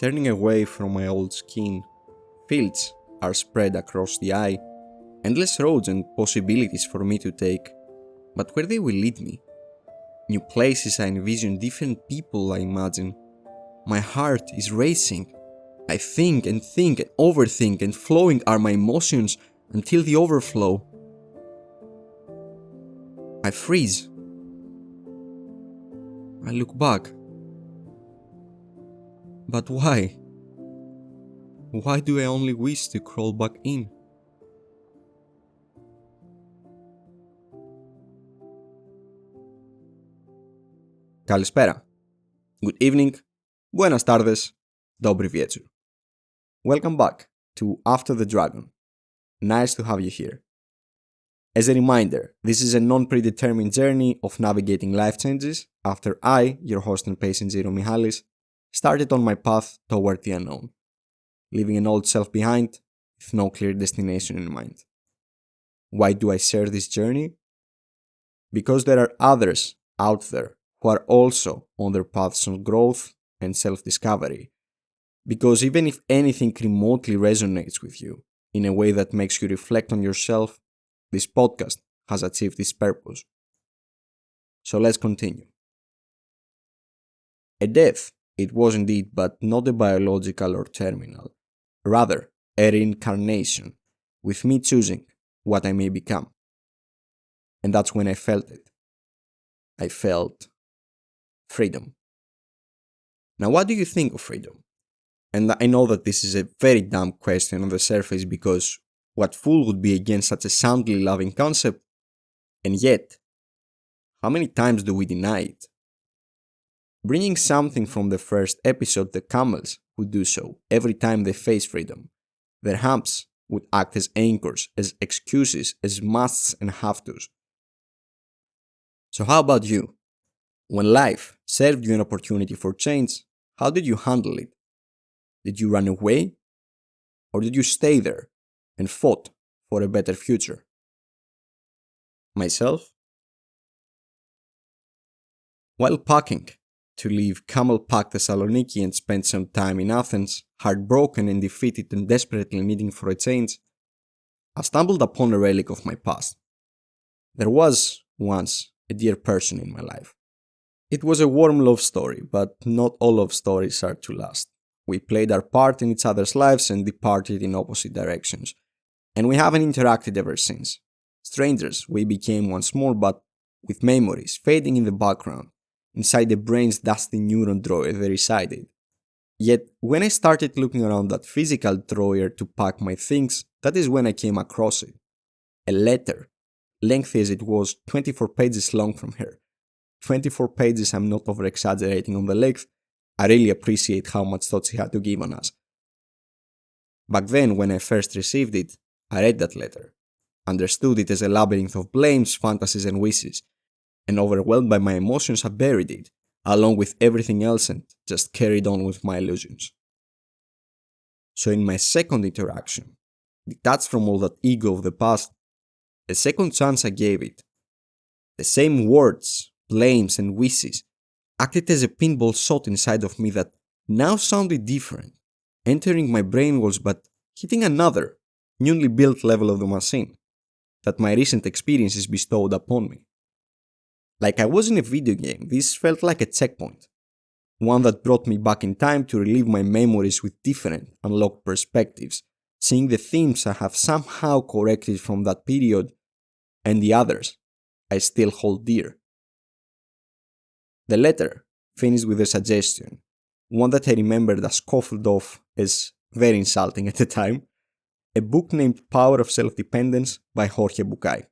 turning away from my old skin. Fields are spread across the eye, endless roads and possibilities for me to take, but where they will lead me? New places I envision, different people I imagine. My heart is racing. I think and overthink, and flowing are my emotions until the overflow. I freeze. I look back. But why? Why do I only wish to crawl back in? Καλησπέρα. Good evening. Buenas tardes. Dobry wieczór. Welcome back to After the Dragon. Nice to have you here. As a reminder, this is a non-predetermined journey of navigating life changes after I, your host and patient Zero Mihalis, started on my path toward the unknown, leaving an old self behind with no clear destination in mind. Why do I share this journey? Because there are others out there who are also on their paths of growth and self-discovery. Because even if anything remotely resonates with you in a way that makes you reflect on yourself, this podcast has achieved its purpose. So let's continue. A death it was indeed, but not a biological or terminal. Rather, a reincarnation, with me choosing what I may become. And that's when I felt it. I felt freedom. Now, what do you think of freedom? And I know that this is a very dumb question on the surface, because what fool would be against such a soundly loving concept? And yet, how many times do we deny it? Bringing something from the first episode, the camels would do so every time they face freedom. Their humps would act as anchors, as excuses, as musts and have-tos. So how about you? When life served you an opportunity for change, how did you handle it? Did you run away? Or did you stay there and fought for a better future? Myself? While packing to leave camel-packed Thessaloniki and spend some time in Athens, heartbroken and defeated and desperately needing for a change, I stumbled upon a relic of my past. There was, once, a dear person in my life. It was a warm love story, but not all love stories are to last. We played our part in each other's lives and departed in opposite directions, and we haven't interacted ever since. Strangers we became once more, but with memories fading in the background. Inside the brain's dusty neuron drawer they resided. Yet, when I started looking around that physical drawer to pack my things, that is when I came across it. A letter, lengthy as it was, 24 pages long from her. 24 pages, I'm not over-exaggerating on the length. I really appreciate how much thought she had to give on us. Back then, when I first received it, I read that letter, understood it as a labyrinth of blames, fantasies and wishes, and overwhelmed by my emotions, I buried it, along with everything else, and just carried on with my illusions. So in my second interaction, detached from all that ego of the past, a second chance I gave it. The same words, blames and wishes acted as a pinball shot inside of me that now sounded different, entering my brain walls but hitting another, newly built level of the machine that my recent experiences bestowed upon me. Like I was in a video game, this felt like a checkpoint. One that brought me back in time to relive my memories with different, unlocked perspectives, seeing the themes I have somehow corrected from that period, and the others I still hold dear. The letter finished with a suggestion, one that I remembered as scoffed off as very insulting at the time, a book named Power of Self-Dependence by Jorge Bucay.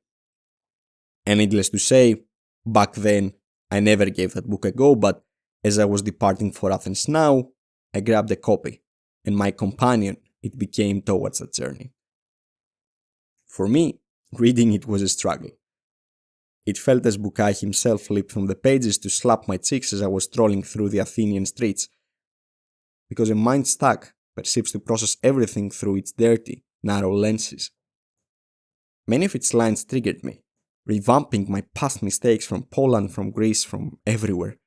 And needless to say, back then, I never gave that book a go, but as I was departing for Athens now, I grabbed a copy, and my companion it became towards that journey. For me, reading it was a struggle. It felt as Bucay himself leaped from the pages to slap my cheeks as I was strolling through the Athenian streets. Because a mind stuck perceives to process everything through its dirty, narrow lenses. Many of its lines triggered me, revamping my past mistakes from Poland, from Greece, from everywhere.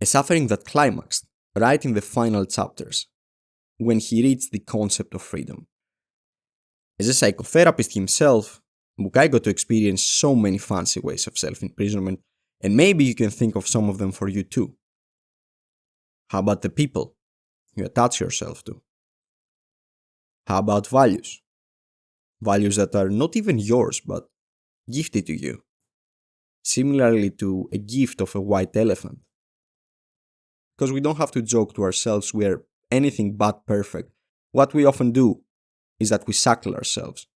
A suffering that climaxed right in the final chapters, when he reads the concept of freedom. As a psychotherapist himself, Bucay got to experience so many fancy ways of self-imprisonment, and maybe you can think of some of them for you too. How about the people you attach yourself to? How about values? Values that are not even yours but gifted to you, similarly to a gift of a white elephant. Because we don't have to joke to ourselves we are anything but perfect. What we often do is that we shackle ourselves.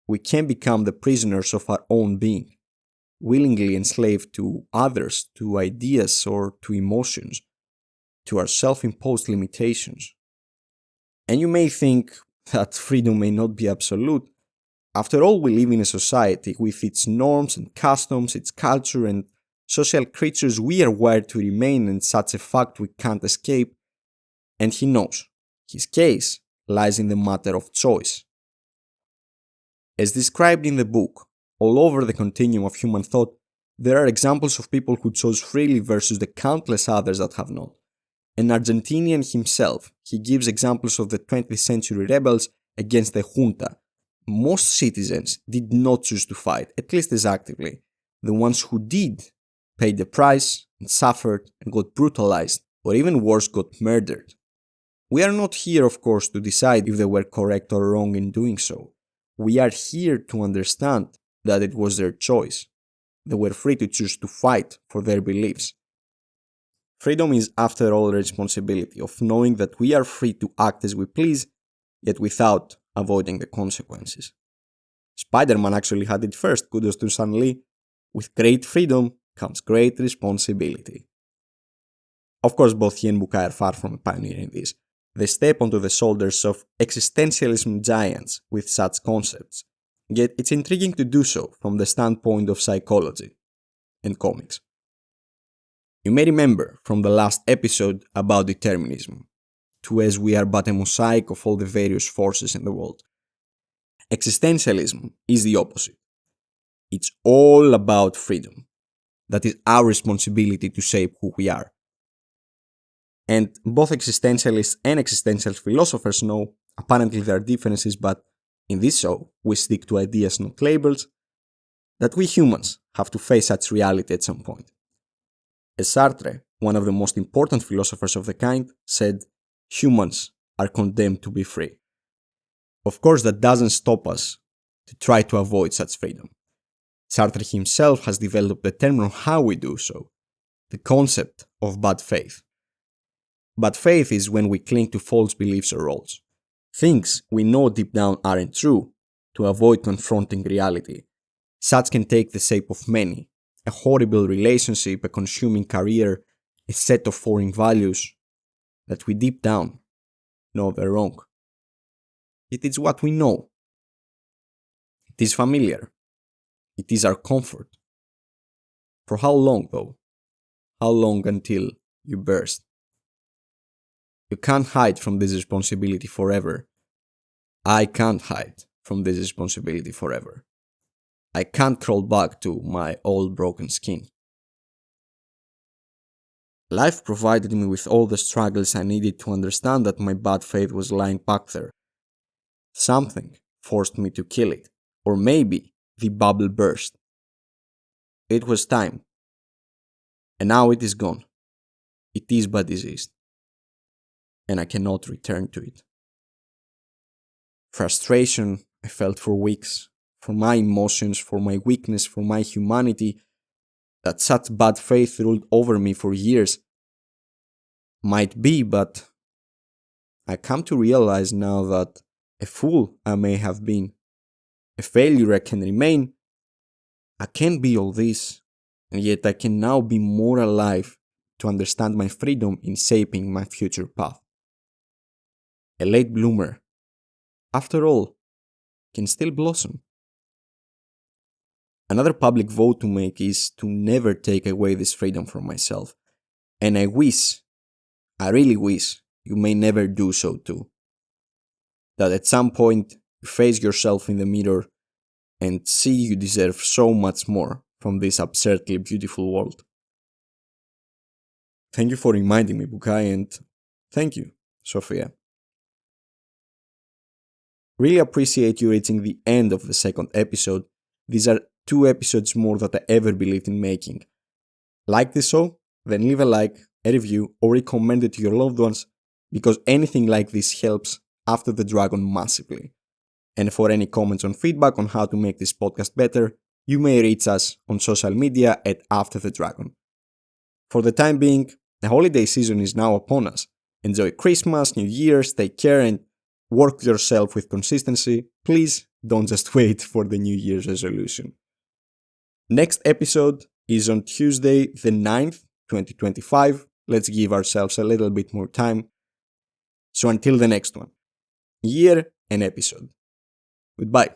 We can become the prisoners of our own being, willingly enslaved to others, to ideas, or to emotions, to our self-imposed limitations. And you may think that freedom may not be absolute. After all, we live in a society with its norms and customs, its culture, and social creatures we are wired to remain, and such a fact we can't escape. And he knows. His case lies in the matter of choice. As described in the book, all over the continuum of human thought, there are examples of people who chose freely versus the countless others that have not. An Argentinian himself, he gives examples of the 20th century rebels against the junta. Most citizens did not choose to fight, at least as actively. The ones who did paid the price and suffered and got brutalized, or even worse, got murdered. We are not here, of course, to decide if they were correct or wrong in doing so. We are here to understand that it was their choice. They were free to choose to fight for their beliefs. Freedom is, after all, a responsibility of knowing that we are free to act as we please, yet without avoiding the consequences. Spider-Man actually had it first, kudos to Stan Lee. With great freedom comes great responsibility. Of course, both he and Bucay are far from a pioneer in this. They step onto the shoulders of existentialism giants with such concepts, yet it's intriguing to do so from the standpoint of psychology and comics. You may remember from the last episode about determinism, to as we are but a mosaic of all the various forces in the world. Existentialism is the opposite. It's all about freedom. That is our responsibility to shape who we are. And both existentialists and existential philosophers know, apparently there are differences, but in this show, we stick to ideas, not labels, that we humans have to face such reality at some point. As Sartre, one of the most important philosophers of the kind, said, humans are condemned to be free. Of course, that doesn't stop us to try to avoid such freedom. Sartre himself has developed a term on how we do so, the concept of bad faith. Bad faith is when we cling to false beliefs or roles, things we know deep down aren't true, to avoid confronting reality. Such can take the shape of many: a horrible relationship, a consuming career, a set of foreign values that we deep down know they're wrong. It is what we know. It is familiar. It is our comfort. For how long, though? How long until you burst? You can't hide from this responsibility forever. I can't hide from this responsibility forever. I can't crawl back to my old broken skin. Life provided me with all the struggles I needed to understand that my bad faith was lying back there. Something forced me to kill it, or maybe the bubble burst. It was time. And now it is gone. It is but diseased. And I cannot return to it. Frustration I felt for weeks, for my emotions, for my weakness, for my humanity, that such bad faith ruled over me for years. Might be, but I come to realize now that a fool I may have been, a failure I can remain, I can't be all this, and yet I can now be more alive to understand my freedom in shaping my future path. A late bloomer, after all, can still blossom. Another public vote to make is to never take away this freedom from myself, and I really wish you may never do so too. That at some point you face yourself in the mirror and see you deserve so much more from this absurdly beautiful world. Thank you for reminding me, Bucay, and Thank you, Sophia. Really appreciate you reaching the end of the second episode. These are 2 episodes more than I ever believed in making. Like this show? Then leave a like, a review, or recommend it to your loved ones, because anything like this helps After the Dragon massively. And for any comments or feedback on how to make this podcast better, you may reach us on social media at After the Dragon. For the time being, the holiday season is now upon us. Enjoy Christmas, New Year's, take care, and work yourself with consistency. Please don't just wait for the New Year's resolution. Next episode is on Tuesday, the 9th, 2025. Let's give ourselves a little bit more time. So until the next one, year and episode. Goodbye.